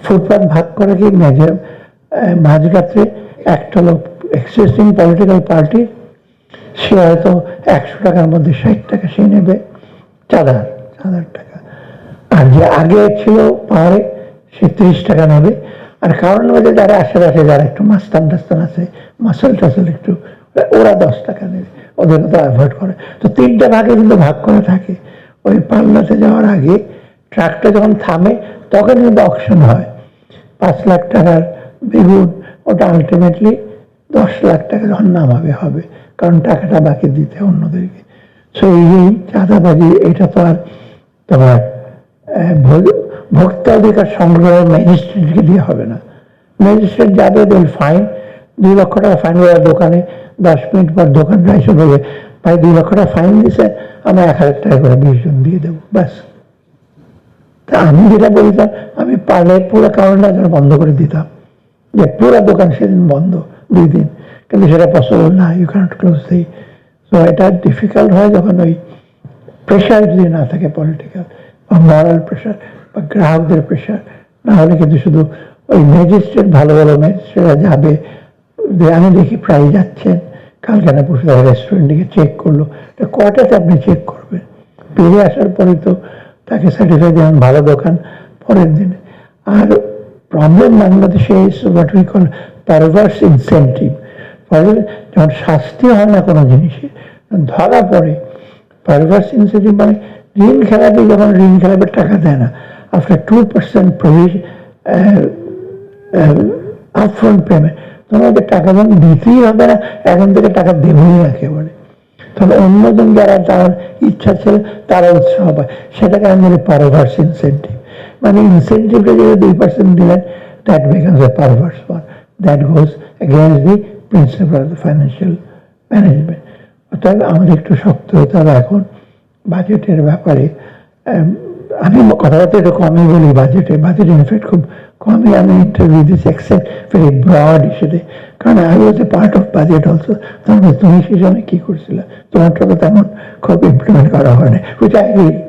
ফুটপাত ভাগ করে কি মাঝরাত্রে একটা লোক এক্সিস্টিং পলিটিক্যাল পার্টি সে হয়তো 100 টাকার মধ্যে 60 টাকা সে নেবে চাঁদার টাকা, আর যে আগে ছিল পাহাড়ে সে 30 টাকা নেবে। আর কারণ মধ্যে যারা আশেপাশে যারা একটু মাস্তান টাস্তান আছে, মাসল টাসল একটু, ওরা 10 টাকা নেবে, ওদের তো অ্যাভয়েড করে। তো 3টে ভাগে কিন্তু ভাগ করে থাকে। ওই পাল্লাতে যাওয়ার আগে ট্রাকটা যখন থামে তখন কিন্তু অকশন হয়। 5 লাখ টাকার বেগুন ওটা আলটিমেটলি 10 লাখ টাকা যখন নামাবে হবে, কারণ টাকাটা বাকি দিতে অন্যদেরকে। সো এই চাঁদাবাজি এটা তো আর তোমার ভোক্তা অধিকার সংগ্রহ ম্যাজিস্ট্রেটকে দিয়ে হবে না। ম্যাজিস্ট্রেট যাবে, দেন ফাইন, 2 লক্ষ টাকা ফাইন করার দোকানে 10 মিনিট পর দোকানটা এসে বলবে ভাই 2 লক্ষ টাকা ফাইন দিছে, আমরা 1000 টাকা করে 20 জন দিয়ে দেবো, ব্যাস। তা আমি যেটা বলতাম, আমি পারলে পুরো কারণটা বন্ধ করে দিতাম, যে পুরো দোকান সেদিন বন্ধ 2 দিন, কিন্তু সেটা পসিবল না, ইউ ক্যানট ক্লোজ দি। তো এটা ডিফিকাল্ট হয় যখন ওই প্রেশার যদি না থাকে, পলিটিক্যাল বা মরাল প্রেশার বা গ্রাহকদের প্রেশার না হলে কিন্তু শুধু ওই ম্যাজিস্ট্রেট, ভালো ভালো ম্যাজিস্ট্রেটরা যাবে, আমি দেখি প্রায় যাচ্ছেন, কালকে না পরশু রেস্টুরেন্ট দিকে চেক করলো, কয়টাতে আপনি চেক করবেন, বেরিয়ে আসার পরে তো তাকে সার্টিফাই দেবেন ভালো দোকান পরের দিনে। আর প্রবলেম বাংলাদেশে হোয়াট উই কল পারভার্স ইনসেন্টিভ, যখন শাস্তি হয় না কোনো জিনিসে, ধরা পড়ে পারভার্স ইনসেন্টিভ, মানে ঋণ খেলাপি যখন ঋণ খেলাপের টাকা দেয় না, আফটার 2% প্রভিশন আপফ্রন্ট পেমেন্ট, তখন ওদের টাকা যখন দিতেই হবে না, এখন থেকে টাকা দেবই না একেবারে, তবে অন্যজন যারা তার ইচ্ছা ছিল তারা উৎসাহ পায়, সেটাকে আমি বলি পারভার্স ইনসেন্টিভ। মানে ইনসেন্টিভটা যেটা 2% দিলেন, that becomes a perverse one, that goes against the principle of the financial management. অতএব আমাদের একটু শক্ত হতে হবে এখন বাজেটের ব্যাপারে। আমি কথাবার্তা একটু কমই বলি বাজেট ইনফ্যাক্ট খুব কমই আমি ইন্টারভিউ দিচ্ছি, এক্সেপ্ট ভেরি ব্রড ইস্যুতে, কারণ I was A part of budget also. তাহলে তুমি সেই সময় কি করছিলে, তোমারটা তো তেমন খুব ইমপ্লিমেন্ট করা হয়নি, হুইচ আই এগ্রি।